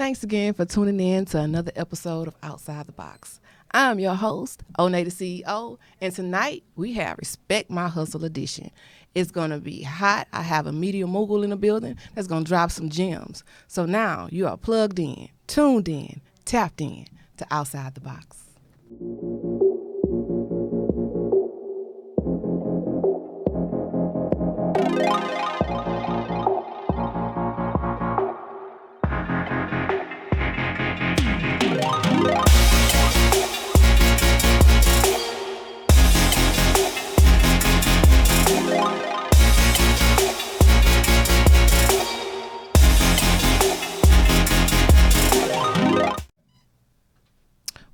Thanks again for tuning in to another episode of Outside the Box. I'm your host, Onney the CEO, and tonight we have Respect My Hustle edition. It's going to be hot. I have a media mogul in the building that's going to drop some gems. So now you are plugged in, tuned in, tapped in to Outside the Box.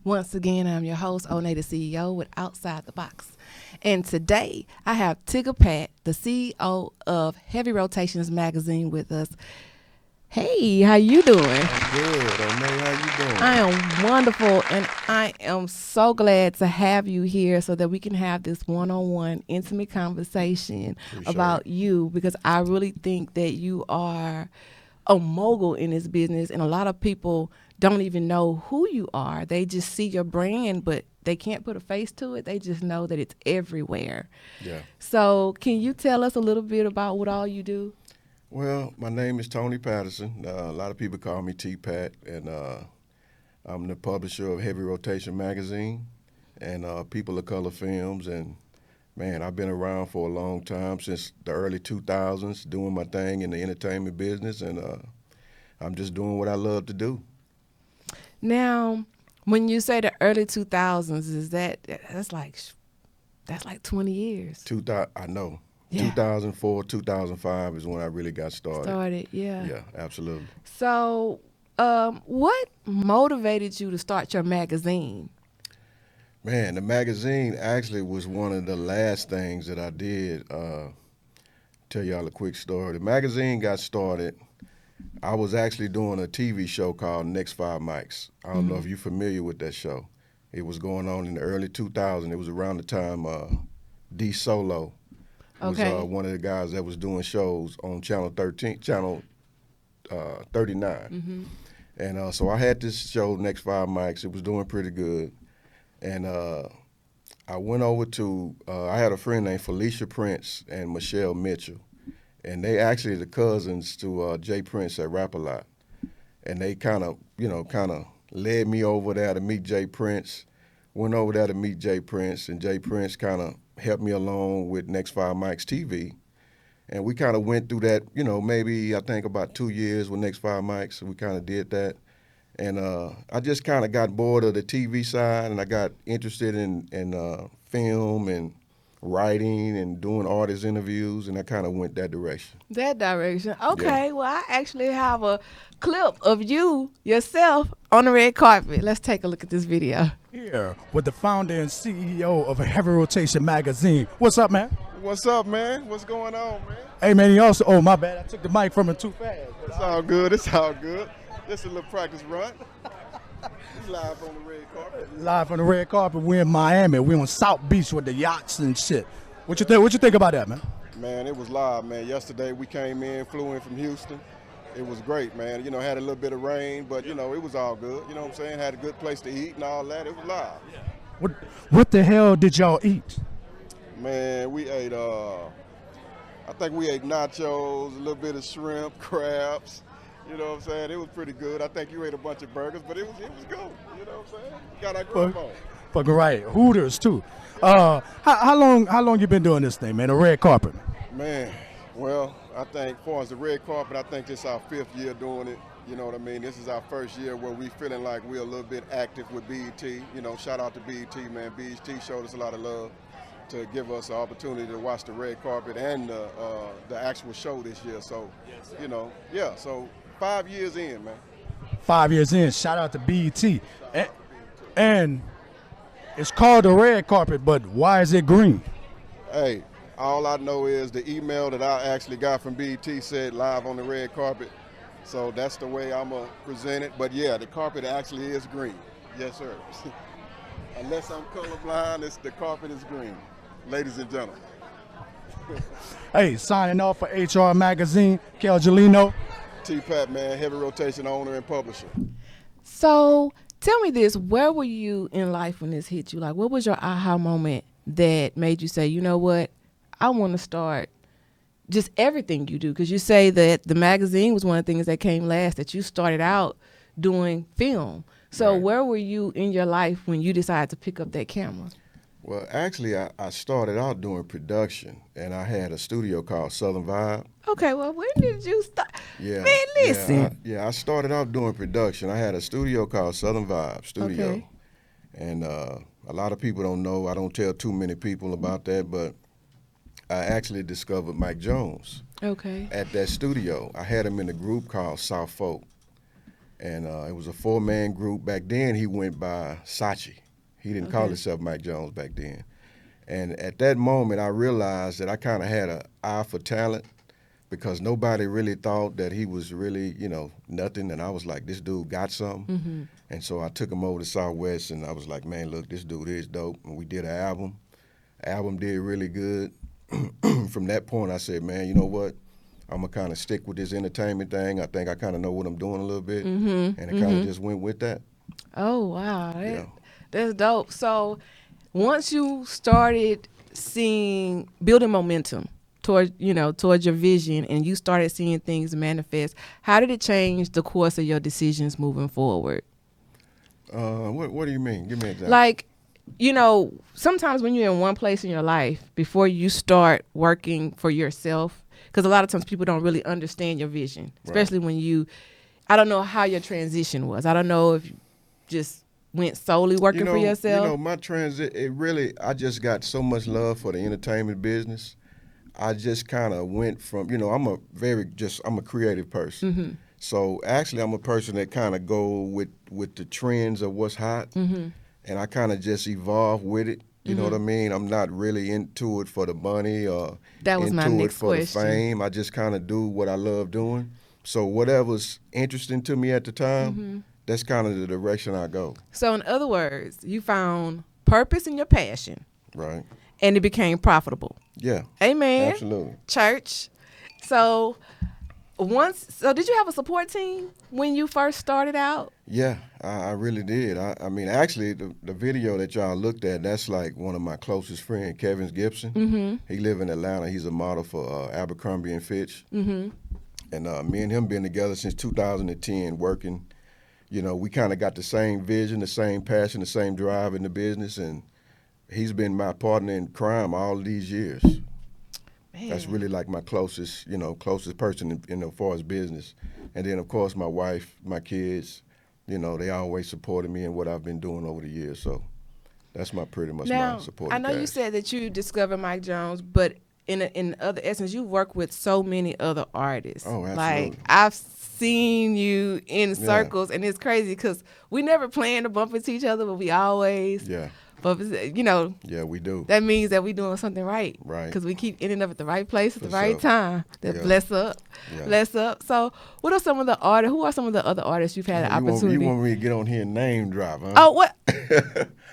Once again, I'm your host, Onney the CEO with Outside the Box. And today, I have Tyga Pat, the CEO of Heavy Rotations Magazine with us. Hey, how you doing? I'm good, Onney. How you doing? I am wonderful, and I am so glad to have you here so that we can have this one-on-one intimate conversation about you, because I really think that you are a mogul in this business, and a lot of people don't even know who you are. They just see your brand, but they can't put a face to it. They just know that it's everywhere. Yeah. So can you tell us a little bit about what all you do? Well, my name is Tony Patterson. A lot of people call me T-Pat, and I'm the publisher of Heavy Rotation Magazine and People of Color Films. And, man, I've been around for a long time, since the early 2000s, doing my thing in the entertainment business, and I'm just doing what I love to do. Now, when you say the early 2000s, that's like 20 years. I know. Yeah. 2004, 2005 is when I really got started. Yeah. Yeah, absolutely. So, what motivated you to start your magazine? Man, the magazine actually was one of the last things that I did. Tell y'all a quick story. The magazine got started. I was actually doing a TV show called Next 5 Mics. I don't know if you're familiar with that show. It was going on in the early 2000s. It was around the time D Solo was one of the guys that was doing shows on Channel 39. And so I had this show, Next 5 Mics. It was doing pretty good. And I went over to, I had a friend named Felicia Prince and Michelle Mitchell. And they actually the cousins to Jay Prince at Rap-A-Lot. And they kind of led me over there to meet Jay Prince. Went over there to meet Jay Prince, and Jay Prince kind of helped me along with Next 5 Mics TV. And we kind of went through that, maybe I think about 2 years with Next 5 Mics. We kind of did that. And I just kind of got bored of the TV side, and I got interested in film and writing and doing artist interviews, and I kind of went that direction. Okay. Yeah. Well, I actually have a clip of you yourself on the red carpet. Let's take a look at this video. Here with the founder and CEO of Heavy Rotation Magazine. What's up, man? What's up, man? What's going on, man? Hey, man, he also, oh, my bad. I took the mic from him too fast. It's all good. It's all good. Just a little practice run. We live on the red carpet. Live on the red carpet. We're in Miami. We're on South Beach with the yachts and shit. What you think? What you think about that, man? Man, it was live, man. Yesterday we flew in from Houston. It was great, man. Had a little bit of rain, but it was all good. You know what I'm saying? Had a good place to eat and all that. It was live. What the hell did y'all eat? Man, we ate. I think we ate nachos, a little bit of shrimp, crabs. You know what I'm saying? It was pretty good. I think you ate a bunch of burgers, but it was good. You know what I'm saying? Got our grip on. Fucking right. Hooters too. How long you been doing this thing, man? The red carpet. Man, well, I think as far as the red carpet, I think this is our 5th year doing it. You know what I mean? This is our first year where we feeling like we're a little bit active with BET. Shout out to BET, man. BET showed us a lot of love to give us an opportunity to watch the red carpet and the actual show this year. So, so 5 years in, man. 5 years in. Shout out to BET. And it's called the red carpet, but why is it green? Hey, all I know is the email that I actually got from BET said live on the red carpet. So that's the way I'm going to present it. But yeah, the carpet actually is green. Yes, sir. Unless I'm colorblind, the carpet is green. Ladies and gentlemen. Hey, signing off for HR Magazine, Kel Gelino. T Pat, man, heavy rotation owner and publisher. So tell me this, where were you in life when this hit you? Like, what was your aha moment that made you say, you know what, I want to start just everything you do? Because you say that the magazine was one of the things that came last, that you started out doing film. So Right. where were you in your life when you decided to pick up that camera? Well, actually, I started out doing production, and I had a studio called Southern Vibe. Okay, well, when did you start? Yeah. Man, listen. I started out doing production. I had a studio called Southern Vibe Studio. Okay. And a lot of people don't know, I don't tell too many people about that, but I actually discovered Mike Jones Okay. at that studio. I had him in a group called South Folk. And it was a 4-man group. Back then, he went by Sachi. He didn't call himself Mike Jones back then. And at that moment, I realized that I kind of had an eye for talent, because nobody really thought that he was really, nothing. And I was like, this dude got something. Mm-hmm. And so I took him over to Southwest, and I was like, man, look, this dude is dope. And we did an album. Album did really good. From that point, I said, man, you know what? I'm going to kind of stick with this entertainment thing. I think I kind of know what I'm doing a little bit. Mm-hmm. And I kind of just went with that. Oh, wow. Yeah. That's dope. So once you started building momentum towards your vision, and you started seeing things manifest, how did it change the course of your decisions moving forward? What do you mean? Give me an example. Like, sometimes when you're in one place in your life, before you start working for yourself, because a lot of times people don't really understand your vision, especially when I don't know how your transition was. I don't know if you just went solely working for yourself. My I just got so much love for the entertainment business. I just kind of went from, I'm a creative person. Mm-hmm. So actually I'm a person that kind of go with the trends of what's hot. Mm-hmm. And I kind of just evolve with it. You know what I mean? I'm not really into it for the money or that was my into it next for question. the fame. I just kind of do what I love doing. So whatever's interesting to me at the time, that's kind of the direction I go. So in other words, you found purpose in your passion. Right. And it became profitable. Yeah. Amen. Absolutely. Church. So did you have a support team when you first started out? Yeah, I really did. I mean, actually, the video that y'all looked at, that's like one of my closest friends, Kevin Gibson. Mm-hmm. He live in Atlanta. He's a model for Abercrombie and Fitch. Mm-hmm. And me and him been together since 2010, working. We kind of got the same vision, the same passion, the same drive in the business, and he's been my partner in crime all these years. Man. That's really like my closest person as far as business. And then, of course, my wife, my kids, they always supported me in what I've been doing over the years. So that's pretty much my support. I know you said that you discovered Mike Jones, but in other essence, you work with so many other artists. Oh, absolutely. Like, I've seen you in circles, and it's crazy because we never plan to bump into each other, but we always. Yeah. But yeah, we do. That means that we're doing something right. Right. Because we keep ending up at the right place at the right sure. time. That bless up. So who are some of the other artists you've had an opportunity? You want me to get on here and name drop, huh? Oh, what?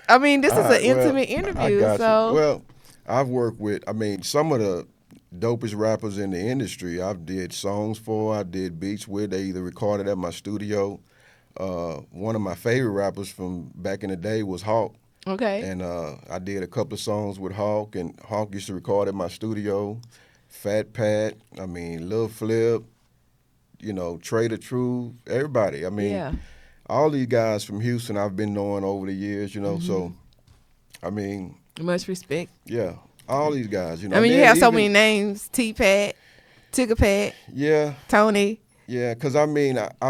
I mean, this is an intimate interview. Well, I've worked with, some of the dopest rappers in the industry I've did songs for, I did beats with. They either recorded at my studio. One of my favorite rappers from back in the day was Hawk. Okay. And I did a couple of songs with Hawk, and Hawk used to record at my studio. Fat Pat, Lil Flip, Trader Truth, everybody. All these guys from Houston I've been knowing over the years, so, much respect. Yeah, all these guys, you have so many names, T-Pat, Tigga Pat, yeah, Tony. Yeah, because, I've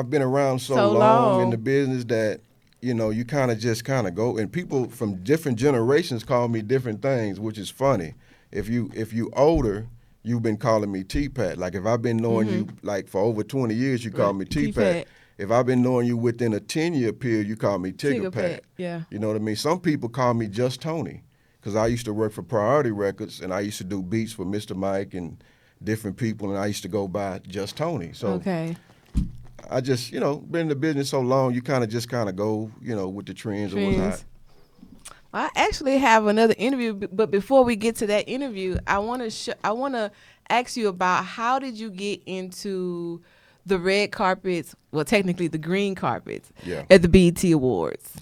been around so long in the business that, you kind of go, and people from different generations call me different things, which is funny. If you older, you've been calling me T-Pat. Like, if I've been knowing you, like, for over 20 years, you call me T-Pat. If I've been knowing you within a 10-year period, you call me Tigga Pat. Yeah. You know what I mean? Some people call me just Tony, because I used to work for Priority Records, and I used to do beats for Mr. Mike and different people, and I used to go by just Tony. So okay. I just, been in the business so long, you kind of go, with the trends of what's hot. I actually have another interview, but before we get to that interview, I want to ask you about how did you get into the red carpets, well, technically the green carpets Yeah. at the BET Awards?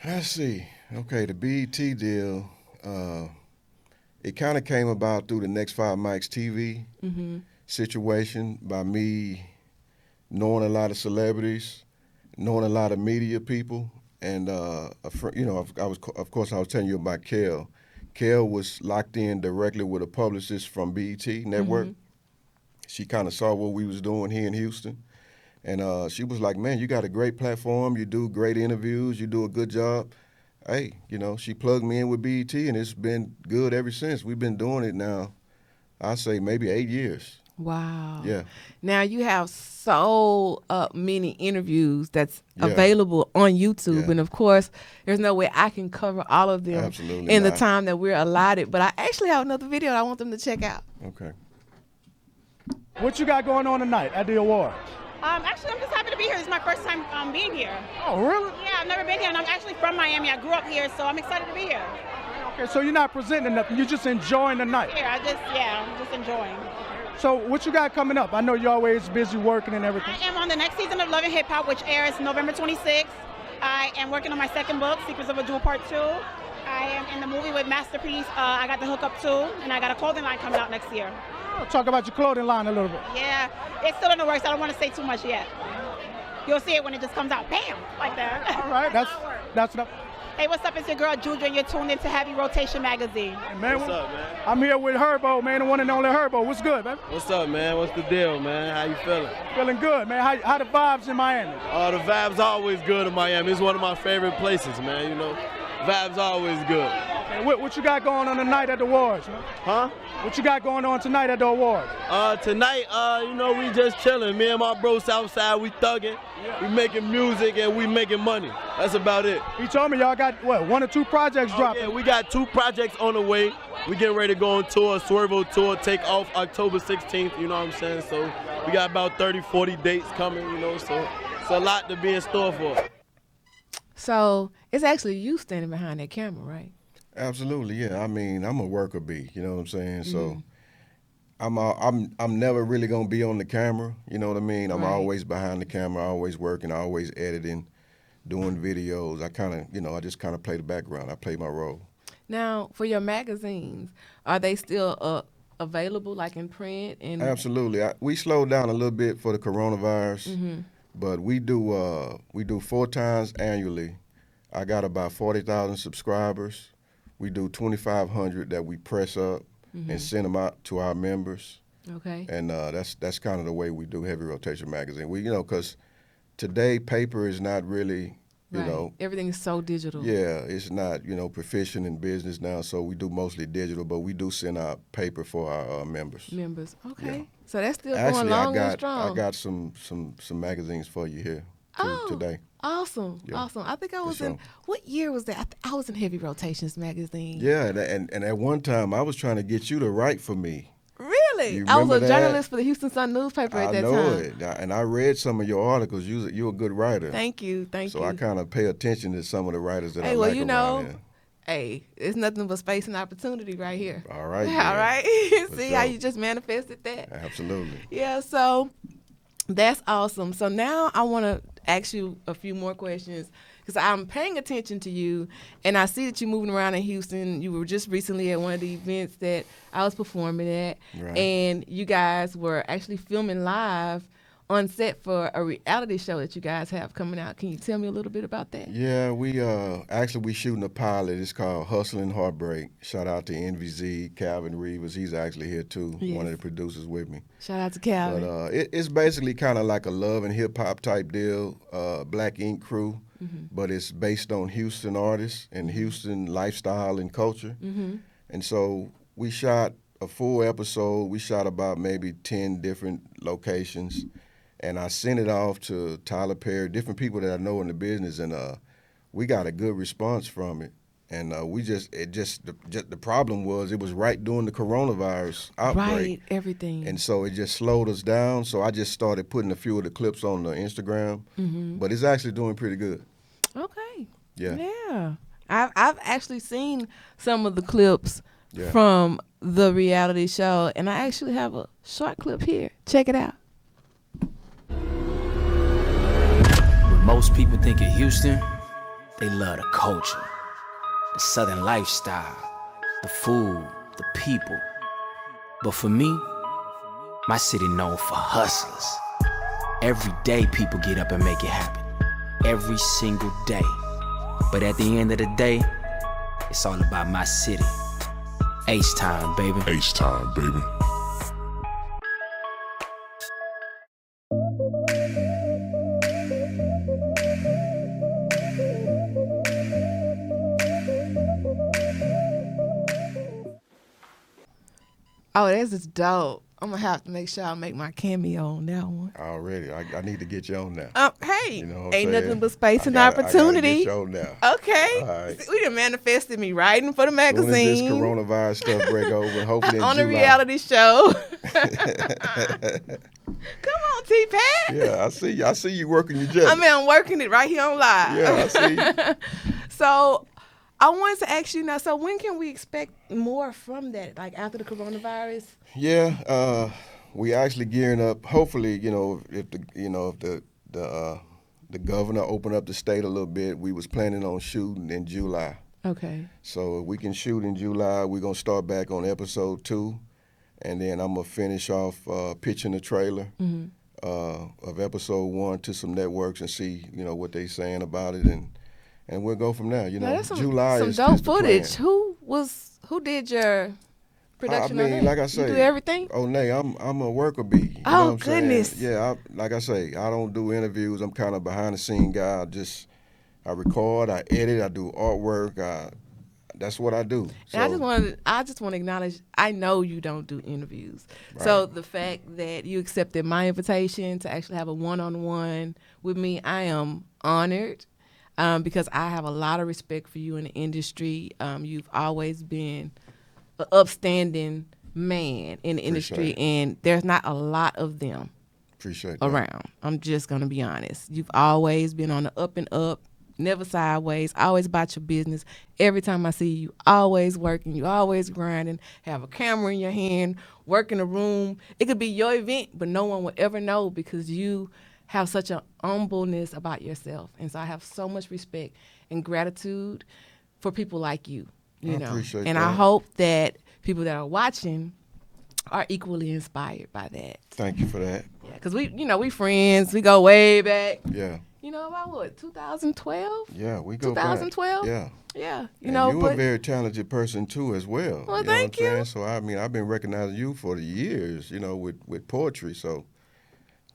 Let's see. Okay, the BET deal, it kind of came about through the Next 5 Mics TV situation by me knowing a lot of celebrities, knowing a lot of media people, and of course I was telling you about Kel. Kel was locked in directly with a publicist from BET Network. She kind of saw what we was doing here in Houston, and she was like, "Man, you got a great platform. You do great interviews. You do a good job." Hey, she plugged me in with BET, and it's been good ever since. We've been doing it now, I say maybe 8 years. Wow. Yeah. Now you have so many interviews that's Yeah. available on YouTube. Yeah. And of course, there's no way I can cover all of them Absolutely in the not. time that we're allotted. But I actually have another video that I want them to check out. Okay. What you got going on tonight at the awards? Actually, I'm just happy to be here. This is my first time being here. Oh, really? Yeah, I've never been here, and I'm actually from Miami. I grew up here, so I'm excited to be here. Okay, so you're not presenting nothing. You're just enjoying the night. Here, I'm just enjoying. So what you got coming up? I know you're always busy working and everything. I am on the next season of Love and Hip Hop, which airs November 26th. I am working on my second book, Secrets of a Jewel Part 2. I am in the movie with Masterpiece. I got the hookup too, and I got a clothing line coming out next year. Oh, talk about your clothing line a little bit. Yeah, it's still in the works. I don't want to say too much yet. You'll see it when it just comes out, bam, like that. All right, that's enough. Hey, what's up? It's your girl Juju, and you're tuned into Heavy Rotation Magazine. Hey, man, What's up, man? I'm here with Herbo, man, the one and only Herbo. What's good, man? What's up, man? What's the deal, man? How you feeling? Feeling good, man. How the vibes in Miami? The vibes always good in Miami. It's one of my favorite places, man. Vibes always good. Hey, what you got going on tonight at the awards, man? Huh? What you got going on tonight at the awards? Tonight, we just chilling. Me and my bro Southside, we thugging. We making music and we making money. That's about it. He told me y'all got, what, 1 or 2 projects dropping? Yeah, we got 2 projects on the way. We getting ready to go on tour, Swervo tour, take off October 16th, you know what I'm saying? So we got about 30, 40 dates coming, so it's a lot to be in store for. So it's actually you standing behind that camera, right? Absolutely, yeah. I mean, I'm a worker bee, you know what I'm saying? So I'm never really gonna be on the camera, you know what I mean? I'm Right. always behind the camera, always working, always editing, doing videos. I just kind of play the background. I play my role. Now, for your magazines, are they still available, like in print? And Absolutely. We slowed down a little bit for the coronavirus, but we do 4 times annually. I got about 40,000 subscribers. We do 2,500 that we press up and send them out to our members. Okay. And that's kind of the way we do Heavy Rotation Magazine. Because today paper is not really, Right. Everything is so digital. yeah, it's not, proficient in business now, so we do mostly digital, but we do send out paper for our members. Members. Okay. Yeah. So that's still going Actually, long and strong. I got some magazines for you here today. Awesome. Yeah, Awesome. I think I was sure. in, what year was that? I was in Heavy Rotations magazine. Yeah, and at one time I was trying to get you to write for me. Really? You I was a remember that? journalist for the Houston Sun newspaper at I that know time. it, and I read some of your articles. You're a good writer. Thank you. So you. I kind of pay attention to some of the writers that I Hey, well, like you around know, here. hey, it's nothing but space and opportunity right here. All right. All yeah. right. For See sure. how you just manifested that? Absolutely. Yeah, so that's awesome. So now I want to ask you a few more questions because I'm paying attention to you, and I see that you're moving around in Houston. You were just recently at one of the events that I was performing at, Right. and you guys were actually filming live on set for a reality show that you guys have coming out. Can you tell me a little bit about that? Yeah, we shooting a pilot. It's called Hustle and Heartbreak. Shout out to NVZ, Calvin Reeves. He's actually here too. Yes. One of the producers with me. Shout out to Calvin. But it's basically kind of like a love and hip hop type deal. Black Ink crew, but it's based on Houston artists and Houston lifestyle and culture. And so we shot a full episode. We shot about maybe 10 different locations. And I sent it off to Tyler Perry, different people that I know in the business, and we got a good response from it. And the problem was it was right during the coronavirus outbreak. Right, everything. And so it just slowed us down. So I just started putting a few of the clips on the Instagram. But it's actually doing pretty good. Okay. Yeah. Yeah. I've actually seen some of the clips Yeah. from the reality show, and I actually have a short clip here. Check it out. Most people think of Houston, they love the culture, the southern lifestyle, the food, the people. But for me, my city known for hustlers. Every day people get up and make it happen. Every single day. But at the end of the day, it's all about my city. H-Time, baby. H-Time, baby. Oh, that's just dope. I'm gonna have to make sure I make my cameo on that one. Already, I need to get you on now. Hey, You know what I'm ain't saying? nothing but space and I gotta opportunity. get you on now. Okay, All right. See, we done manifested me writing for the Soon as this magazine coronavirus stuff break over, hopefully in on July. a reality show. Come on, T Pat. Yeah, I see you working your jet. I mean, I'm working it right here on live. Yeah, I see. So I wanted to ask you now, so when can we expect more from that, like after the coronavirus? Yeah, we actually gearing up. Hopefully, if the governor opened up the state a little bit, we was planning on shooting in July. Okay. So if we can shoot in July, we're gonna start back on episode 2, and then I'm gonna finish off pitching the trailer of episode 1 to some networks and see what they saying about it, and we'll go from there. Now, that's July some is dope the plan. footage. Who did your production I on mean, that? like I say, you do everything? Onney, I'm a worker bee. You know Oh, what I'm saying? goodness. Yeah, like I say, I don't do interviews. I'm kind of behind the scene guy. I record, I edit, I do artwork. That's what I do. So, And I just want to acknowledge, I know you don't do interviews. Right. So the fact that you accepted my invitation to actually have a one-on-one with me, I am honored. Because I have a lot of respect for you in the industry. You've always been an upstanding man in the industry, and there's not a lot of them Appreciate that. around. I'm just going to be honest. You've always been on the up and up, never sideways, always about your business. Every time I see you, always working, you always grinding, have a camera in your hand, work in a room. It could be your event, but no one will ever know because you have such an humbleness about yourself. And so I have so much respect and gratitude for people like you, you know. Appreciate and that. I hope that people that are watching are equally inspired by that. Thank you for that. Yeah, because we friends. We go way back. Yeah. About what, 2012? Yeah, we go 2012? back. Yeah. Yeah, You're a very talented person too, as well. Well, you know thank what I'm you. saying? So I mean, I've been recognizing you for the years, with poetry. So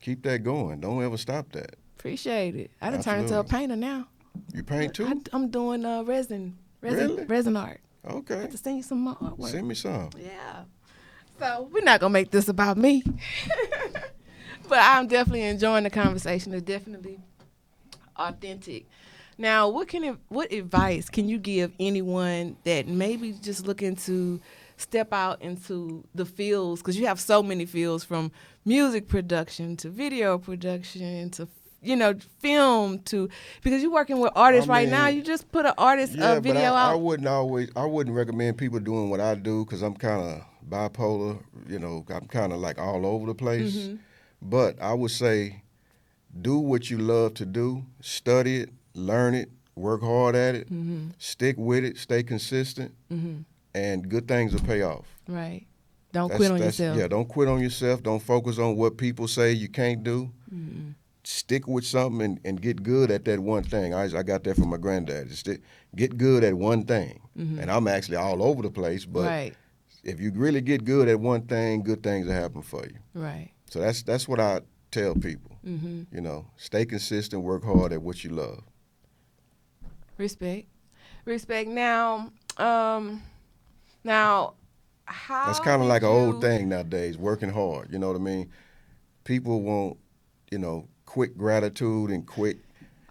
keep that going. Don't ever stop that. Appreciate it. I done turned into a Absolutely. painter now. You paint too? I'm doing resin Really? resin art. I Okay. have to send you some more artwork. Send me some. Yeah. So we're not gonna make this about me, but I'm definitely enjoying the conversation. It's definitely authentic. Now, what advice can you give anyone that maybe just looking to step out into the fields? Because you have so many fields, from music production to video production to film to, because you're working with artists right now. You just put an artist video but out. I wouldn't recommend people doing what I do because I'm kind of bipolar. I'm kind of like all over the place. Mm-hmm. But I would say, do what you love to do. Study it, learn it, work hard at it, stick with it, stay consistent, and good things will pay off. Right. Don't quit on yourself. Yeah, don't quit on yourself. Don't focus on what people say you can't do. Stick with something and get good at that one thing. I got that from my granddad. Just get good at one thing. And I'm actually all over the place, but Right. if you really get good at one thing, good things will happen for you. Right. So that's what I tell people. Stay consistent, work hard at what you love. Respect. Now, how That's kind of did like an old you- thing nowadays, working hard. You know what I mean? People want, quick gratitude and quick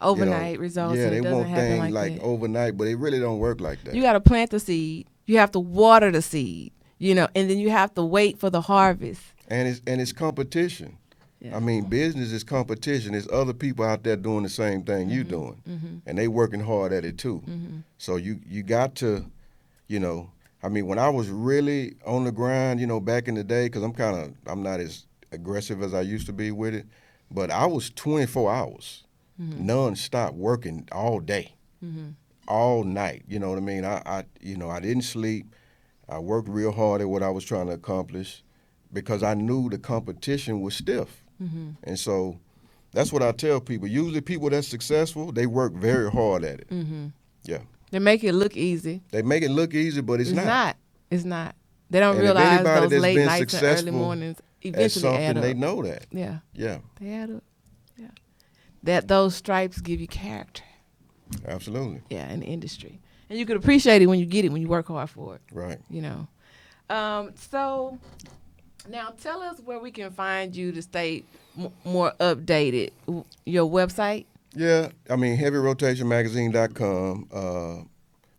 overnight results? Yeah, and they it doesn't want happen things like that. overnight, but it really don't work like that. You got to plant the seed. You have to water the seed. And then you have to wait for the harvest. And it's competition. Yeah. I mean, business is competition. There's other people out there doing the same thing you doing, and they working hard at it too. So you got to, I mean, when I was really on the grind, back in the day, because I'm not as aggressive as I used to be with it, but I was 24 hours. non-stop working all day, all night. You know what I mean? I didn't sleep. I worked real hard at what I was trying to accomplish because I knew the competition was stiff. And so that's what I tell people. Usually people that's successful, they work very hard at it. Yeah. They make it look easy. They make it look easy, but it's not. It's not. They don't And realize if anybody those that's late been nights and early successful mornings at eventually add something, up. they know that. Yeah. Yeah. They add up. Yeah. That those stripes give you character. Absolutely. Yeah, in the industry. And you can appreciate it when you get it, when you work hard for it. Right. You know. So now tell us where we can find you to stay more updated. Your website? Yeah, I mean, heavyrotationmagazine.com.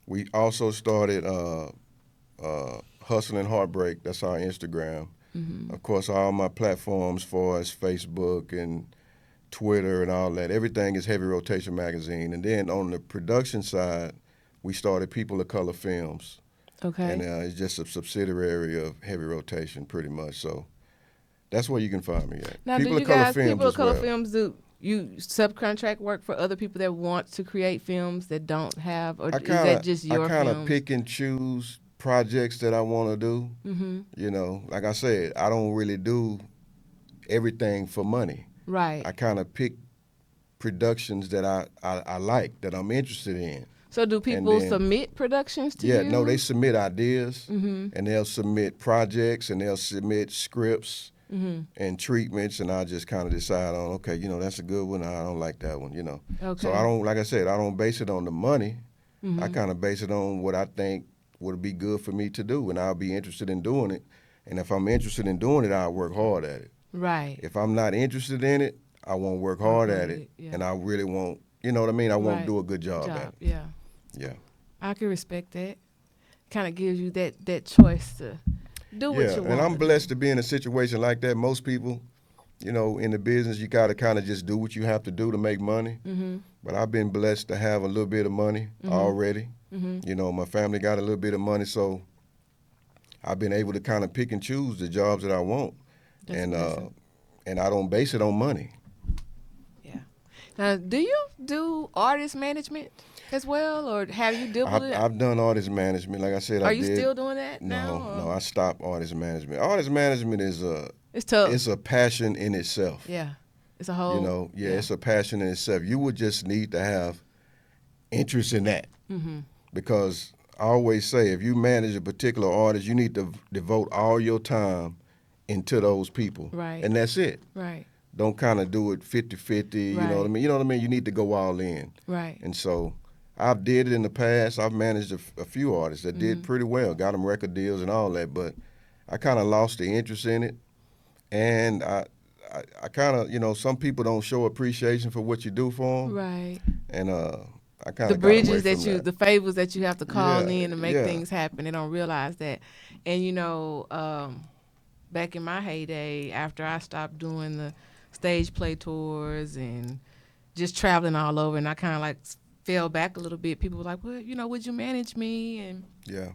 We also started Hustle and Heartbreak. That's our Instagram. Of course, all my platforms for us, Facebook and Twitter and all that, everything is Heavy Rotation Magazine. And then on the production side, we started People of Color Films. Okay. And it's just a subsidiary of Heavy Rotation pretty much. So that's where you can find me at. Now, People do of you Color guys, Films People of as Color well. Films, do you subcontract work for other people that want to create films that don't have, or is that just your I kind of films? pick and choose projects that I want to do. You know, like I said, I don't really do everything for money. Right. I kind of pick productions that I like, that I'm interested in. So do people then- submit productions to Yeah, you? no, they submit ideas, and they'll submit projects, and they'll submit scripts and treatments, and I just kind of decide on, okay, you know, that's a good one. I don't like that one, you know. Okay. So I don't, like I said, I don't base it on the money. I kind of base it on what I think would be good for me to do, and I'll be interested in doing it. And if I'm interested in doing it, I'll work hard at it. Right. If I'm not interested in it, I won't work hard at it, yeah. and I really won't, you know what I mean? I won't Right. do a good job at it. Yeah. Yeah. I can respect that. Kind of gives you that choice to do what Yeah, you want. and I'm to blessed to be in a situation like that. Most people, you know, in the business, you got to kind of just do what you have to do to make money. But I've been blessed to have a little bit of money already. You know, my family got a little bit of money, so I've been able to kind of pick and choose the jobs that I want. That's and amazing. and I don't base it on money. Yeah. Now, do you do artist management as well, or have you dealt with it? I've done artist management. Like I said, Are I you did. still doing that now? No, I stopped artist management. Artist management is It's tough. it's a passion in itself. Yeah. It's a whole. You know, it's a passion in itself. You would just need to have interest in that. Because I always say, if you manage a particular artist, you need to devote all your time into those people. Right. And that's it. Right. Don't kind of do it 50-50, you know what I mean? You know what I mean? You need to go all in. Right. And so I've did it in the past. I've managed a few artists that did pretty well, got them record deals and all that, but I kind of lost the interest in it. And I kind of, you know, some people don't show appreciation for what you do for them. Right. And I kind The of bridges the favors that you have to call Yeah, in to make yeah. things happen. They don't realize that. And you know, back in my heyday, after I stopped doing the stage play tours and just traveling all over, and I kind of like fell back a little bit. People were like, well, you know, would you manage me? And Yeah.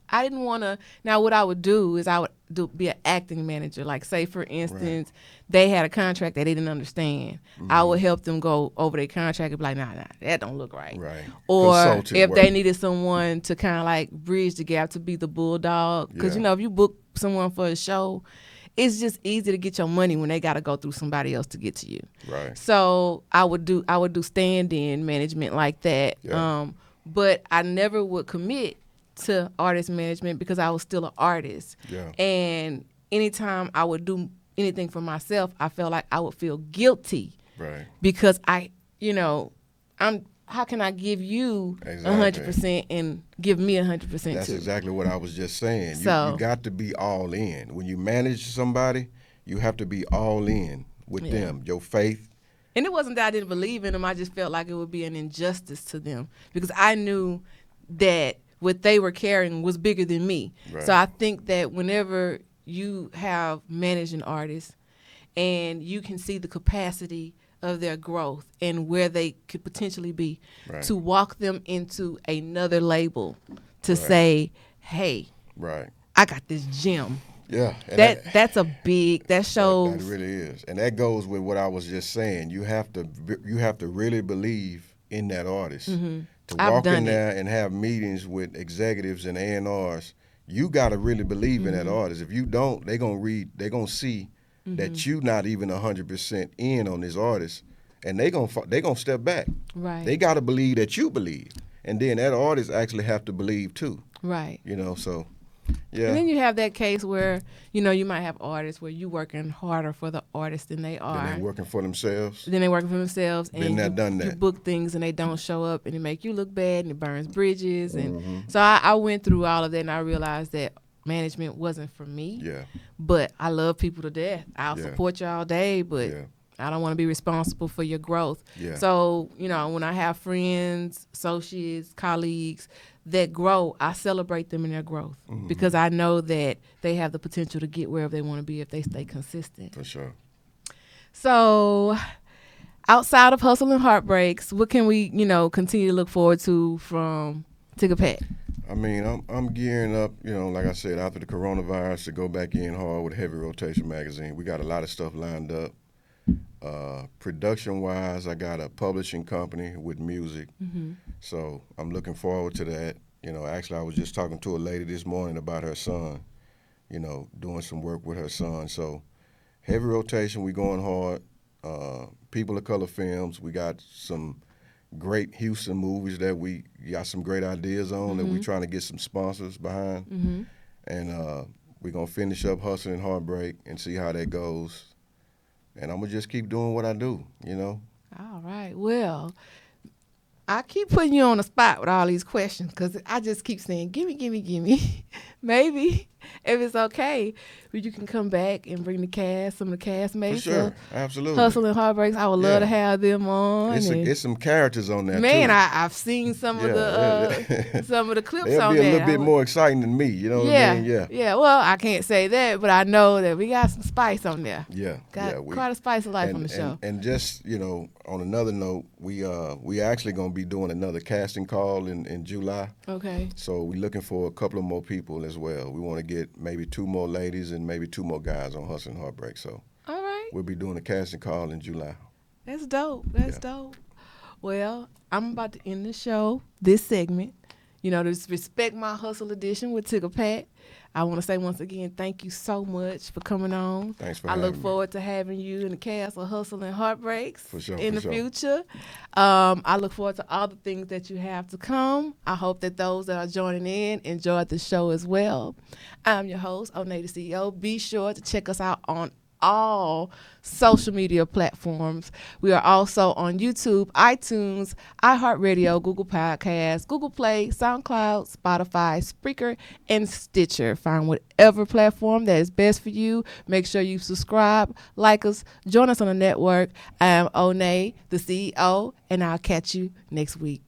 I didn't want to. Now, what I would do is I would be an acting manager. Like, say, for instance, they had a contract that they didn't understand. I would help them go over their contract and be like, nah, that don't look right. Right. Or Consultant if work. they needed someone to kind of like bridge the gap to be the bulldog. Because, Yeah. you know, if you book someone for a show, it's just easy to get your money when they got to go through somebody else to get to you. Right. So I would do stand-in management like that. Yeah. But I never would commit to artist management because I was still an artist. Yeah. And anytime I would do anything for myself, I felt like I would feel guilty Right. because how can I give you Exactly. 100% and give me 100% That's too? exactly what I was just saying. So- You got to be all in. When you manage somebody, you have to be all in with them. Your faith. And it wasn't that I didn't believe in them. I just felt like it would be an injustice to them because I knew that what they were carrying was bigger than me. Right. So I think that whenever you have managed an artist and you can see the capacity of their growth and where they could potentially be, Right. to walk them into another label to say, hey, Right. I got this gem Yeah. And that shows. That really is. And that goes with what I was just saying. You have to really believe in that artist. Mm-hmm. To walk in there and have meetings with executives and A&Rs, you got to really believe in that artist. If you don't, they're going to see that you not even 100% in on this artist, and they gonna step back. Right. They got to believe that you believe, and then that artist actually have to believe too. Right. So yeah. And then you have that case where, you might have artists where you working harder for the artist than they are. Then they working for themselves. And Been there, done that. You book things and they don't show up, and it make you look bad, and it burns bridges. And so I went through all of that, and I realized that management wasn't for me. Yeah. But I love people to death. I'll support you all day, but I don't want to be responsible for your growth. Yeah. So, when I have friends, associates, colleagues that grow, I celebrate them in their growth because I know that they have the potential to get wherever they want to be if they stay consistent. For sure. So, outside of Hustle and Heartbreaks, what can we, continue to look forward to from Tyga Pat? I mean, I'm gearing up, like I said, after the coronavirus, to go back in hard with Heavy Rotation magazine. We got a lot of stuff lined up. Production-wise, I got a publishing company with music, so I'm looking forward to that. Actually, I was just talking to a lady this morning about her son, doing some work with her son. So Heavy Rotation, we going hard. People of Color Films, we got some great Houston movies that we got some great ideas on that we're trying to get some sponsors behind. And we're going to finish up Hustle and Heartbreak and see how that goes. And I'm going to just keep doing what I do, All right. Well, I keep putting you on the spot with all these questions because I just keep saying, gimme. Maybe, if it's okay, you can come back and bring some of the castmates. For sure. Absolutely. Hustle and Heartbreaks. I would love to have them on. It's some characters on there, man, too. I've seen some of the clips They'll on be a there. little bit more exciting than me, what I mean? Yeah. Yeah, well, I can't say that, but I know that we got some spice on there. Yeah. Got quite a spice of life on the show. And just, on another note, we actually going to be doing another casting call in July. Okay. So we're looking for a couple of more people as well. We want to get maybe 2 more ladies and maybe 2 more guys on Hustle and Heartbreak. So all right. We'll be doing a casting call in July. That's dope. That's dope. Well, I'm about to end the show, this segment. To respect my Hustle edition with Tyga Pat. I want to say once again, thank you so much for coming on. Thanks for having me. I look forward to having you in the cast of Hustle and Heartbreaks in the future. I look forward to all the things that you have to come. I hope that those that are joining in enjoyed the show as well. I'm your host, Onney the CEO. Be sure to check us out on all social media platforms. We are also on YouTube, iTunes, iHeartRadio, Google Podcasts, Google Play, SoundCloud, Spotify, Spreaker, and Stitcher. Find whatever platform that is best for you. Make sure you subscribe, like us, join us on the network. I am Onney, the CEO, and I'll catch you next week.